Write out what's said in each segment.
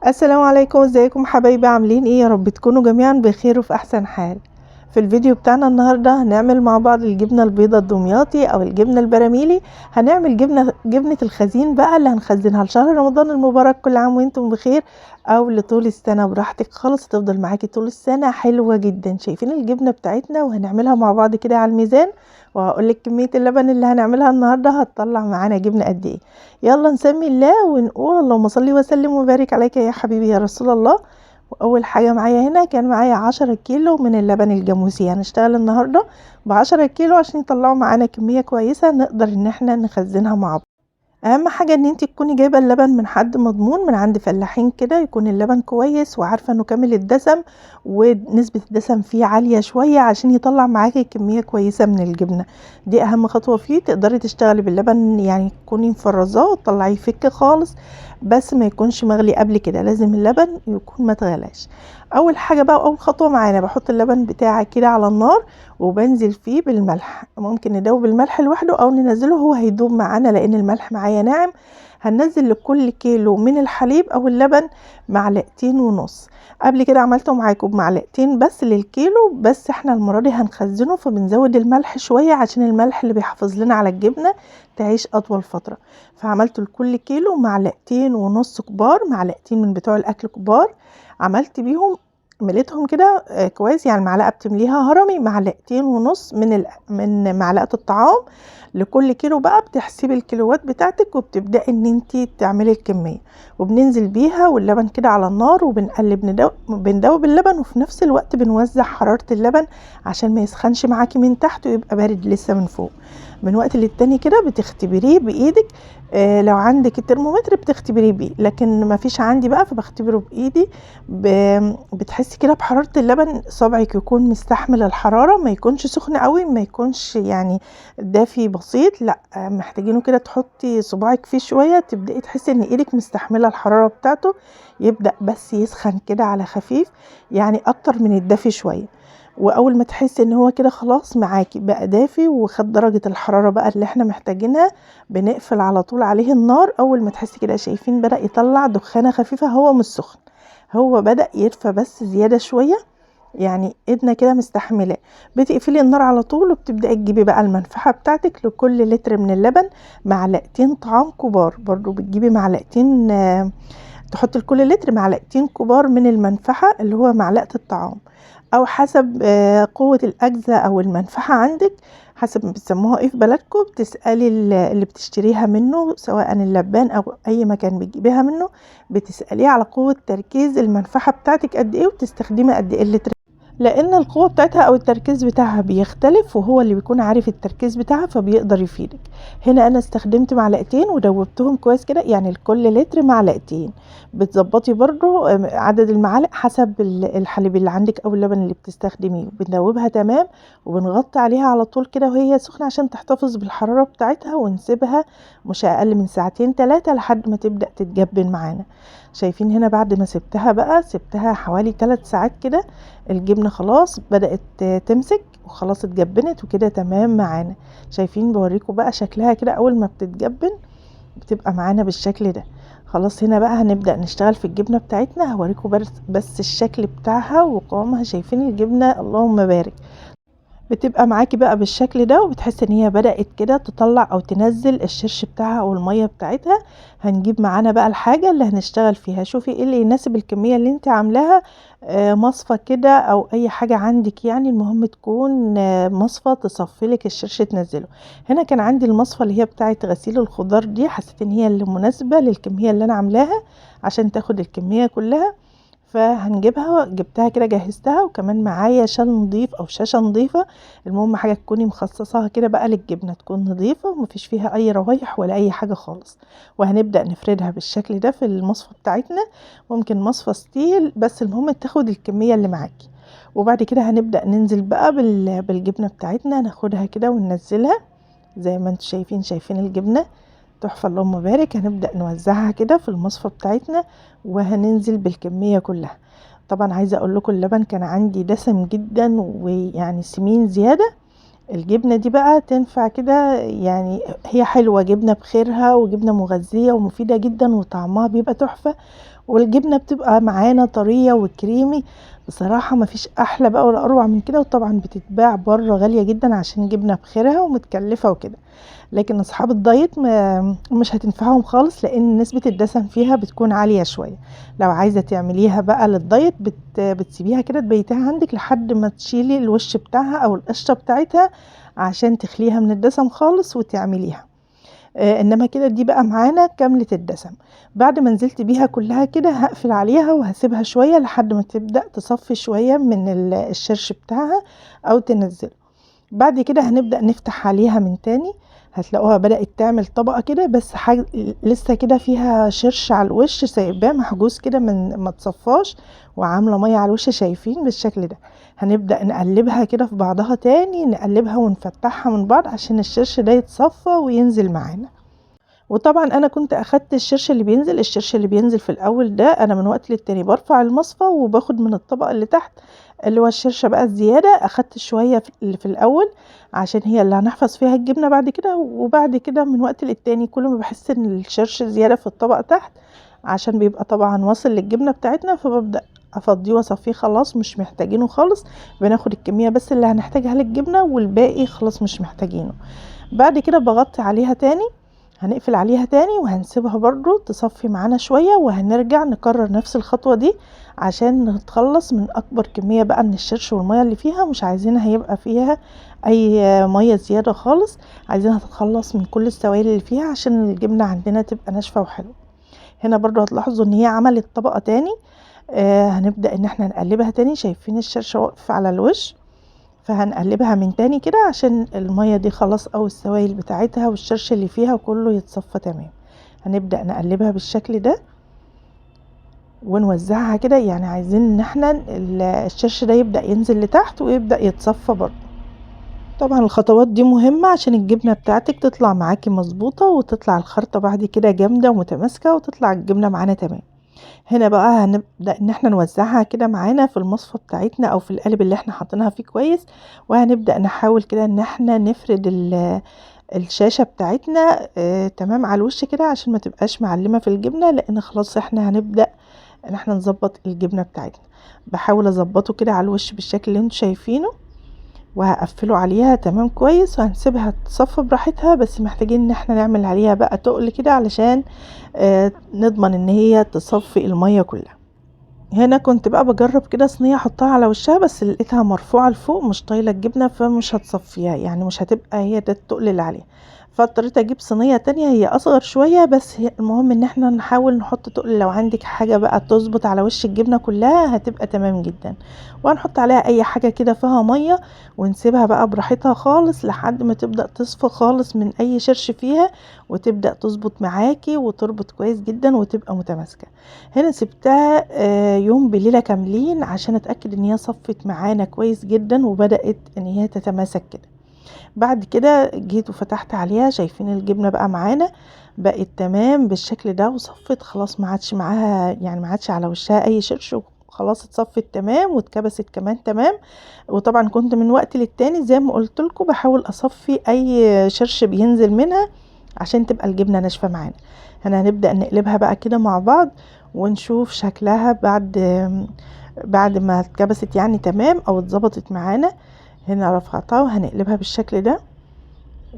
السلام عليكم، ازيكم حبايبي؟ عاملين ايه؟ يا رب تكونوا جميعا بخير وفي احسن حال. في الفيديو بتاعنا النهارده هنعمل مع بعض الجبنه البيضه الدمياطي او الجبنه البراميلي. هنعمل جبنه الخزين بقى اللي هنخزنها لشهر رمضان المبارك. كل عام وانتم بخير، او لطول السنه براحتك خالص، تفضل معاكي طول السنه. حلوه جدا. شايفين الجبنه بتاعتنا وهنعملها مع بعض كده على الميزان، وهقول لك كميه اللبن اللي هنعملها النهارده هتطلع معانا جبنه قد ايه. يلا نسمي الله ونقول اللهم صل وسلم وبارك عليك يا حبيبي يا رسول الله. واول حاجه معايا هنا كان معايا 10 كيلو من اللبن الجاموسي. هنشتغل النهارده ب10 كيلو عشان يطلعوا معانا كميه كويسه نقدر ان احنا نخزنها مع بعض. اهم حاجه ان انت تكوني جايبه اللبن من حد مضمون، من عند فلاحين كده، يكون اللبن كويس وعارفه انه كامل الدسم ونسبه الدسم فيه عاليه شويه عشان يطلع معاكي كميه كويسه من الجبنه. دي اهم خطوه فيه. تقدري تشتغلي باللبن يعني تكوني مفرزاه وتطلعيه فك خالص، بس ما يكونش مغلي قبل كده. لازم اللبن يكون ما تغلاش. اول حاجه بقى اول خطوه معانا، بحط اللبن بتاعي كده على النار وبنزل فيه بالملح. ممكن ندوب الملح لوحده او ننزله، هو هيدوب معانا لان الملح معايا ناعم. هننزل لكل كيلو من الحليب او اللبن 1.5 معلقة. قبل كده عملته معاكم ب2 معلقة بس للكيلو، بس احنا المرة دي هنخزنه فبنزود الملح شوية عشان الملح اللي بيحافظ لنا على الجبنة تعيش اطول فترة. فعملت لكل كيلو 1.5 معلقة كبار، معلقتين من بتوع الاكل كبار. عملت بيهم مليتهم كده كويس، يعني المعلقه بتمليها هرمي. 1.5 معلقة من معلقه الطعام لكل كيلو. بقى بتحسبي الكيلوات بتاعتك وبتبداي ان انت تعملي الكميه، وبننزل بيها واللبن كده على النار وبنقلب بندوب اللبن، وفي نفس الوقت بنوزع حراره اللبن عشان ما يسخنش معاكي من تحت ويبقى بارد لسه من فوق. من وقت للتاني كده بتختبريه بايدك. لو عندك الترمومتر بتختبريه بيه، لكن ما فيش عندي بقى فبختبره بايدي. بتحسي كده بحرارة اللبن، صبعك يكون مستحمل الحرارة، ما يكونش سخن قوي، ما يكونش يعني دافي بسيط، لا محتاجينه كده تحطي صباعك فيه شوية تبدأي تحسي ان ايدك مستحملة الحرارة بتاعته. يبدأ بس يسخن كده على خفيف، يعني اكتر من الدافي شوية. واول ما تحسي ان هو كده خلاص معاكي بقى دافي وخد درجة الحرارة بقى اللي احنا محتاجينها، بنقفل على طول عليه النار. اول ما تحسي كده شايفين بدأ يطلع دخانة خفيفة، هو مش سخن، هو بدأ يدفى بس زيادة شوية، يعني ايدنا كده مستحملة. بتقفلي النار على طول وبتبدأي تجيبي بقى المنفعة بتاعتك. لكل لتر من اللبن 2 معلقة طعام كبار. برضو بتجيبي معلقتين، تحطي لكل لتر 2 معلقة كبار من المنفعة اللي هو معلقة الطعام، او حسب قوة الاجزاء او المنفعة عندك، حسب ما بتسموها ايه في بلدكم. بتسألي اللي بتشتريها منه سواء اللبان او اي مكان بتجيبيها منه، بتسأليه على قوة تركيز المنفعة بتاعتك قد ايه وبتستخدمي قد ايه اللتر، لان القوة بتاعتها او التركيز بتاعها بيختلف، وهو اللي بيكون عارف التركيز بتاعها فبيقدر يفيدك. هنا انا استخدمت معلقتين ودوبتهم كويس كده، يعني لكل لتر معلقتين. بتظبطي برضو عدد المعالق حسب الحليب اللي عندك او اللبن اللي بتستخدميه. بندوبها تمام وبنغطي عليها على طول كده وهي سخنة عشان تحتفظ بالحرارة بتاعتها، ونسيبها مش اقل من 2-3 ساعات لحد ما تبدأ تتجبن معانا. شايفين هنا بعد ما سبتها حوالي 3 ساعات كده، الجبنة خلاص بدأت تمسك وخلاص اتجبنت وكده تمام معانا. شايفين؟ بوريكم بقى شكلها كده اول ما بتتجبن بتبقى معانا بالشكل ده. خلاص هنا بقى هنبدأ نشتغل في الجبنة بتاعتنا. هوريكم بس الشكل بتاعها وقوامها. شايفين الجبنة؟ اللهم بارك. بتبقى معاكي بقى بالشكل ده، وبتحس ان هي بدأت كده تطلع او تنزل الشرش بتاعها او المية بتاعتها. هنجيب معانا بقى الحاجة اللي هنشتغل فيها. شوفي ايه اللي يناسب الكمية اللي انت عاملاها. مصفى كده او اي حاجة عندك، يعني المهم تكون مصفى تصفي لك الشرش تنزله. هنا كان عندي المصفى اللي هي بتاعه غسيل الخضار دي، حسيت ان هي اللي مناسبة للكمية اللي انا عاملاها عشان تاخد الكمية كلها. فهنجيبها، جبتها كده جهزتها، وكمان معايا شال نضيف او شاشة نضيفة. المهم حاجة تكوني مخصصاها كده بقى للجبنة، تكون نضيفة ومفيش فيها اي روايح ولا اي حاجة خالص. وهنبدأ نفردها بالشكل ده في المصفى بتاعتنا. ممكن مصفى ستيل، بس المهم تاخد الكمية اللي معاكي. وبعد كده هنبدأ ننزل بقى بالجبنة بتاعتنا، ناخدها كده وننزلها زي ما انتم شايفين الجبنة تحفة اللهم بارك. هنبدأ نوزعها كده في المصفى بتاعتنا وهننزل بالكمية كلها. طبعا عايزة اقول لكم اللبن كان عندي دسم جدا ويعني سمين زيادة. الجبنة دي بقى تنفع كده، يعني هي حلوة، جبنة بخيرها وجبنة مغذية ومفيدة جدا وطعمها بيبقى تحفة. والجبنة بتبقى معانا طرية وكريمي. بصراحة مفيش احلى بقى ولا اروع من كده، وطبعا بتتباع بره غالية جدا عشان جبنة بخيرها ومتكلفة وكده. لكن اصحاب الدايت مش هتنفعهم خالص، لان نسبة الدسم فيها بتكون عالية شوية. لو عايزة تعمليها بقى للدايت بتسيبيها كده تبيتها عندك لحد ما تشيلي الوش بتاعها او القشرة بتاعتها عشان تخليها من الدسم خالص وتعمليها. انما كده دي بقى معانا كاملة الدسم. بعد ما نزلت بيها كلها كده هقفل عليها وهسيبها شوية لحد ما تبدأ تصفي شوية من الشرش بتاعها او تنزله. بعد كده هنبدأ نفتح عليها من تاني، هتلاقوها بدأت تعمل طبقة كده، بس حاجة لسه كده فيها شرش على الوش سايباه محجوز كده من ما تصفاش، وعاملة مية على الوش شايفين بالشكل ده. هنبدأ نقلبها كده في بعضها تاني، نقلبها ونفتحها من بعض عشان الشرش ده يتصفى وينزل معانا. وطبعا انا كنت اخدت الشرش اللي بينزل في الاول ده، انا من وقت للتاني برفع المصفى وباخد من الطبقة اللي تحت اللي هو الشرشة بقى الزيادة. اخدت شوية اللي في الاول عشان هي اللي هنحفظ فيها الجبنة بعد كده، وبعد كده من وقت للتاني كل ما بحس ان الشرش زيادة في الطبقة تحت عشان بيبقى طبعا واصل للجبنة بتاعتنا، فببدأ افضيه واصفيه خلاص مش محتاجينه خالص. بناخد الكمية بس اللي هنحتاجها للجبنة والباقي خلاص مش محتاجينه. بعد كده بغطي عليها تاني، هنقفل عليها تاني وهنسيبها برضو تصفي معانا شوية، وهنرجع نكرر نفس الخطوة دي عشان نتخلص من اكبر كمية بقى من الشرش والمية اللي فيها. مش عايزينها هيبقى فيها اي مية زيادة خالص، عايزينها تتخلص من كل السوائل اللي فيها عشان الجبنة عندنا تبقى ناشفة وحلوة. هنا برضو هتلاحظوا ان هي عملت طبقة تاني. هنبدأ ان احنا نقلبها تاني، شايفين الشرشة واقفة على الوش، فهنقلبها من تاني كده عشان المية دي خلاص او السوائل بتاعتها والشرش اللي فيها كله يتصفى تمام. هنبدأ نقلبها بالشكل ده ونوزعها كده، يعني عايزين ان احنا الشرش ده يبدأ ينزل لتحت ويبدأ يتصفى برضه. طبعا الخطوات دي مهمة عشان الجبنة بتاعتك تطلع معاكي مظبوطة، وتطلع الخلطة بعد كده جامدة ومتماسكة، وتطلع الجبنة معانا تمام. هنا بقى هنبدأ ان احنا نوزعها كده معانا في المصفى بتاعتنا او في القالب اللي احنا حاطينها فيه كويس، وهنبدأ نحاول كده ان احنا نفرد الشاشة بتاعتنا تمام على الوش كده عشان ما تبقاش معلمة في الجبنة، لان خلاص احنا هنبدأ ان احنا نظبط الجبنة بتاعتنا. بحاول اظبطه كده على الوش بالشكل اللي انتوا شايفينه، وهقفله عليها تمام كويس، وهنسيبها تصفى براحتها. بس محتاجين ان احنا نعمل عليها بقى تقل كده علشان نضمن ان هي تصفي المية كلها. هنا كنت بقى بجرب كده صينية احطها على وشها، بس لقيتها مرفوعة لفوق مش طايلة الجبنة، فمش هتصفيها يعني مش هتبقى هي ده التقل اللي عليها. فاضطريت اجيب صينية تانية هي اصغر شوية، بس هي المهم ان احنا نحاول نحط تقل. لو عندك حاجة بقى تظبط على وش الجبنة كلها هتبقى تمام جدا. وهنحط عليها اي حاجة كده فيها مية، ونسيبها بقى براحتها خالص لحد ما تبدأ تصفى خالص من اي شرش فيها، وتبدأ تظبط معاكي وتربط كويس جدا وتبقى متماسكة. هنا سبتها يوم بليلة كاملين عشان اتأكد ان هي صفت معانا كويس جدا وبدأت ان هي تتماسك كده. بعد كده جيت وفتحت عليها، شايفين الجبنة بقى معانا بقت تمام بالشكل ده وصفت خلاص، ما عادش معاها يعني ما عادش على وشها اي شرش، خلاص اتصفت تمام واتكبست كمان تمام. وطبعا كنت من وقت للتاني زي ما قلت لكم بحاول اصفي اي شرش بينزل منها عشان تبقى الجبنة ناشفة معانا. هنا هنبدأ نقلبها بقى كده مع بعض ونشوف شكلها بعد ما اتكبست يعني تمام او اتظبطت معانا. هنا رفعتها وهنقلبها بالشكل ده،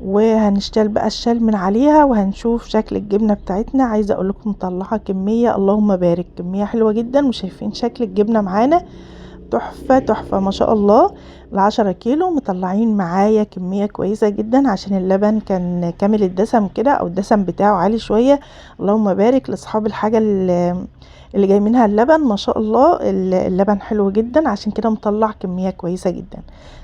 وهنشتغل بقى الشال من عليها وهنشوف شكل الجبنة بتاعتنا. عايزة اقول لكم مطلعة كمية اللهم بارك، كمية حلوة جدا. وشايفين شكل الجبنة معانا تحفة تحفة ما شاء الله. ال10 كيلو مطلعين معايا كمية كويسة جدا عشان اللبن كان كامل الدسم كده او الدسم بتاعه عالي شوية. اللهم بارك لاصحاب الحاجة اللي جاي منها اللبن ما شاء الله. اللبن حلو جدا عشان كده مطلع كمية كويسة جدا.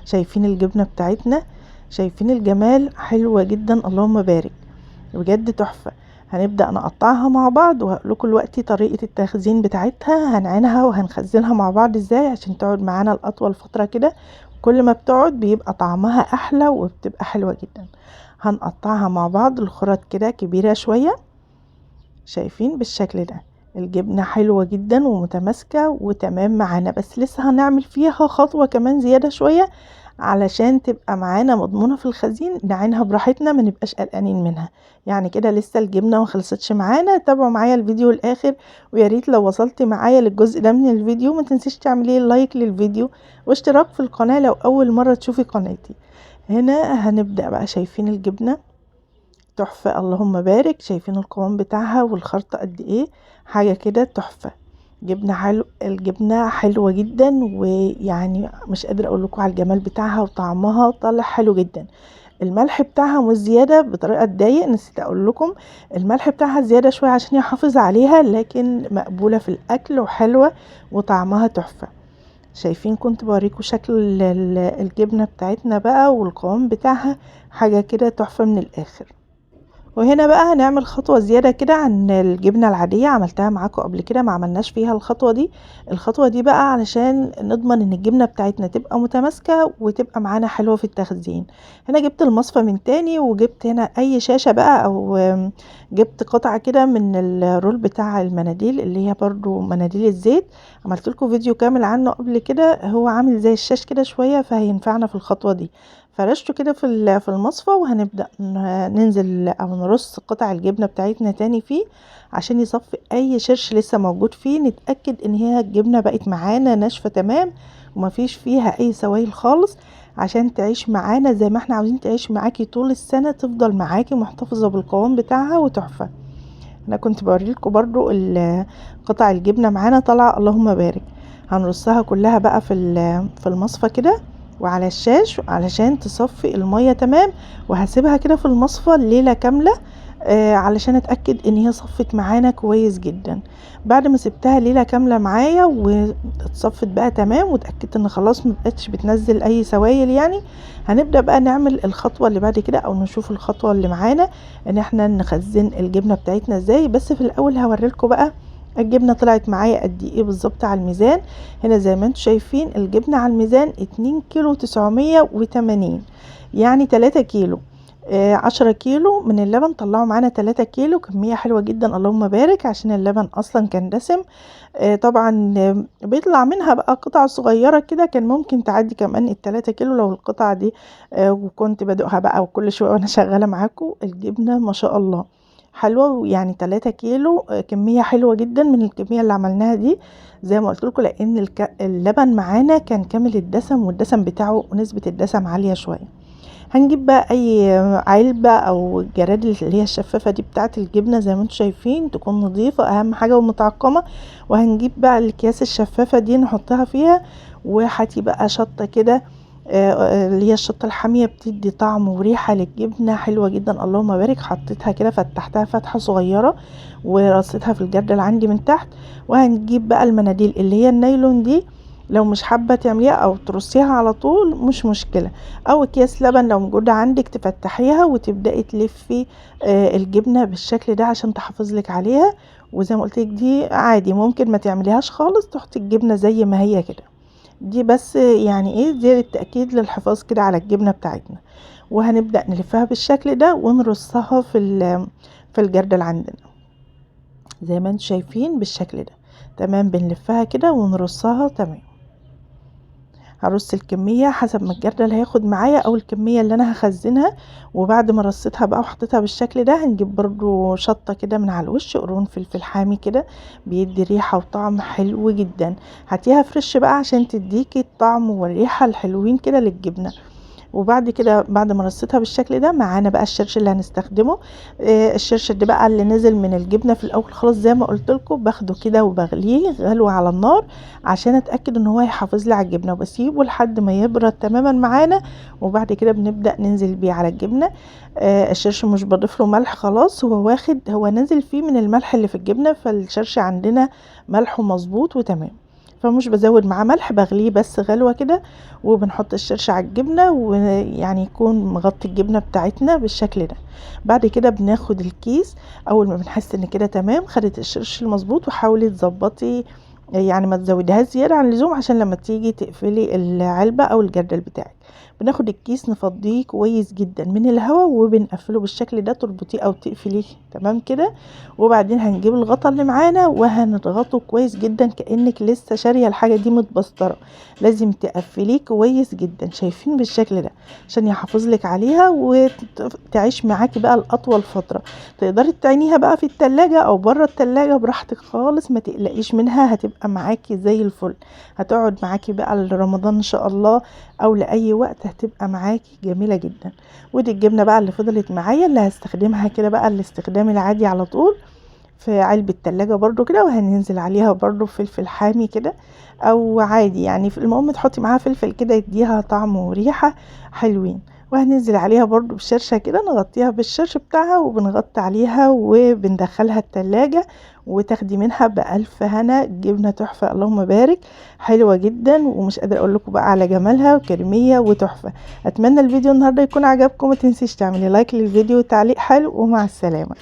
شايفين الجبنة بتاعتنا، شايفين الجمال، حلوة جدا اللهم بارك بجد تحفة. هنبدأ نقطعها مع بعض وهقول لكم دلوقتي طريقة التخزين بتاعتها، هنعينها وهنخزنها مع بعض ازاي عشان تقعد معانا لأطول فترة كده. كل ما بتقعد بيبقى طعمها احلى وبتبقى حلوة جدا. هنقطعها مع بعض الخرط كده كبيرة شوية، شايفين بالشكل ده. الجبنة حلوة جدا ومتماسكة وتمام معانا، بس لسه هنعمل فيها خطوة كمان زيادة شوية علشان تبقى معانا مضمونة في الخزين، نعينها براحتنا ما نبقاش قلقانين منها. يعني كده لسه الجبنة ما خلصتش معانا. تابعوا معايا الفيديو الاخر، ويا ريت لو وصلت معايا للجزء ده من الفيديو ما تنسيش تعملي لايك للفيديو واشتراك في القناة لو اول مرة تشوفي قناتي. هنا هنبدأ بقى. شايفين الجبنة تحفة اللهم بارك. شايفين القوام بتاعها والخرطة قد ايه، حاجة كده تحفة. جبنة حلو، الجبنة حلوة جدا، ويعني مش قادرة اقول لكم على الجمال بتاعها، وطعمها طالع حلو جدا. الملح بتاعها مش زيادة بطريقة تضايق، نسيت اقول لكم الملح بتاعها زيادة شوية عشان يحافظ عليها، لكن مقبولة في الاكل وحلوة وطعمها تحفة. شايفين كنت بوريكم شكل الجبنة بتاعتنا بقى والقوام بتاعها، حاجة كده تحفة من الاخر. وهنا بقى هنعمل خطوة زيادة كده عن الجبنة العادية، عملتها معاكم قبل كده ما عملناش فيها الخطوة دي. الخطوة دي بقى علشان نضمن ان الجبنة بتاعتنا تبقى متماسكة وتبقى معانا حلوة في التخزين. هنا جبت المصفى من تاني، وجبت هنا اي شاشة بقى، او جبت قطعة كده من الرول بتاع المناديل اللي هي برضو مناديل الزيت. عملت لكم فيديو كامل عنه قبل كده، هو عامل زي الشاش كده شوية، فهينفعنا في الخطوة دي. فرشته كده في المصفى، وهنبدأ ننزل او نرص قطع الجبنة بتاعتنا تاني فيه عشان يصفي اي شرش لسه موجود فيه. نتأكد ان هي الجبنة بقت معانا ناشفة تمام ومفيش فيها اي سوائل خالص، عشان تعيش معانا زي ما احنا عاوزين تعيش معاكي طول السنة، تفضل معاكي محتفظة بالقوام بتاعها وتحفة. انا كنت بوريلكم برضو قطع الجبنة معانا طالعة اللهم بارك. هنرصها كلها بقى في المصفى كده وعلى الشاش علشان تصفي المية تمام، وهسيبها كده في المصفى الليلة كاملة علشان اتأكد ان هي صفت معانا كويس جدا. بعد ما سبتها ليلة كاملة معايا واتصفت بقى تمام، واتأكدت ان خلاص مبقتش بتنزل اي سوائل يعني، هنبدأ بقى نعمل الخطوة اللي بعد كده، او نشوف الخطوة اللي معانا ان احنا نخزن الجبنة بتاعتنا ازاي. بس في الاول هوريلكم بقى الجبنة طلعت معايا قد ايه بالظبط على الميزان. هنا زي ما انتم شايفين الجبنة على الميزان 2 كيلو 980، يعني 3 كيلو. 10 كيلو من اللبن طلعوا معانا 3 كيلو، كمية حلوة جدا اللهم بارك، عشان اللبن اصلا كان دسم. طبعا بيطلع منها بقى قطع صغيرة كده، كان ممكن تعدي كمان ال3 كيلو لو القطعة دي. وكنت بدوقها بقى وكل شوية وانا شغالة معاكم. الجبنة ما شاء الله حلوة، يعني 3 كيلو كمية حلوة جدا من الكمية اللي عملناها دي. زي ما قلت لكم لان اللبن معانا كان كامل الدسم، والدسم بتاعه نسبة الدسم عالية شوية. هنجيب بقى اي علبة او جراد اللي هي الشفافة دي بتاعت الجبنة، زي ما انتم شايفين تكون نظيفة اهم حاجة ومتعقمة. وهنجيب بقى الاكياس الشفافة دي نحطها فيها، وهاتي بقى شطة كده اللي هي الشطة الحامية، بتدي طعم وريحة للجبنة حلوة جدا اللهم بارك. حطيتها كده فتحتها فتحة صغيرة ورصيتها في الجردل عندي من تحت. وهنجيب بقى المناديل اللي هي النايلون دي، لو مش حابة تعمليها او ترصيها على طول مش مشكلة، او اكياس لبن لو موجودة عندك تفتحيها وتبدأي تلفي الجبنة بالشكل ده عشان تحافظ لك عليها. وزي ما قلت لك دي عادي ممكن ما تعمليهاش خالص، تحطي الجبنة زي ما هي كده. دي بس يعني ايه زي التأكيد للحفاظ كده على الجبنة بتاعتنا. وهنبدأ نلفها بالشكل ده ونرصها في الجردل عندنا زي ما انتم شايفين بالشكل ده تمام. بنلفها كده ونرصها تمام. هرص الكمية حسب ما الجردل هياخد معايا او الكمية اللي انا هخزنها. وبعد ما رصيتها بقى وحطيتها بالشكل ده، هنجيب برضو شطة كده من على الوش، قرون فلفل حامي كده بيدي ريحة وطعم حلو جدا. هاتيها فريش بقى عشان تديكي الطعم والريحة الحلوين كده للجبنة. وبعد كده بعد ما رصيتها بالشكل ده، معانا بقى الشرش اللي هنستخدمه. الشرش ده بقى اللي نزل من الجبنه في الاول خلاص، زي ما قلت لكم باخده كده وبغليه غلوه على النار عشان اتاكد ان هو يحافظ لي على الجبنه، وبسيبه لحد ما يبرد تماما معانا. وبعد كده بنبدا ننزل بيه على الجبنه. الشرش مش بضيف له ملح، خلاص هو نزل فيه من الملح اللي في الجبنه، فالشرش عندنا ملحه مظبوط وتمام، فمش بزود معاه ملح، بغليه بس غلوة كده. وبنحط الشرش على الجبنة ويعني يكون مغطي الجبنة بتاعتنا بالشكل ده. بعد كده بناخد الكيس، اول ما بنحس ان كده تمام خدت الشرش المظبوط، وحاولي تظبطي يعني ما تزوديهاش زيادة عن اللزوم عشان لما تيجي تقفلي العلبة او الجردل بتاعك. بناخد الكيس نفضيه كويس جدا من الهواء وبنقفله بالشكل ده، تربطيه او تقفليه تمام كده. وبعدين هنجيب الغطا اللي معانا وهنضغطه كويس جدا كأنك لسه شارية الحاجة دي متبسترة. لازم تقفليه كويس جدا، شايفين بالشكل ده، عشان يحافظ لك عليها وتعيش معاكي بقى لأطول فترة. تقدري تعينيها بقى في التلاجة او بره التلاجة براحتك خالص، ما تقلقيش منها، هتبقى معاكي زي الفل. هتقعد معاكي بقى لرمضان ان شاء الله او لاي وقت، هتبقى معاكي جميلة جدا. ودي الجبنة بقى اللي فضلت معايا اللي هستخدمها كده بقى الاستخدام العادي على طول في علبة تلاجة برضو كده. وهننزل عليها برضو فلفل حامي كده او عادي، يعني في المهم تحطي معاها فلفل كده يديها طعم وريحة حلوين. وهننزل عليها برضو بشرشة كده، نغطيها بالشرش بتاعها وبنغطي عليها وبندخلها التلاجة. وتاخدي منها بألف هنا، جبنة تحفة اللهم بارك، حلوة جدا ومش قادرة اقول لكم بقى على جمالها وكريمية وتحفة. اتمنى الفيديو النهاردة يكون عجبكم، ما تنسيش تعملي لايك للفيديو وتعليق حلو، ومع السلامة.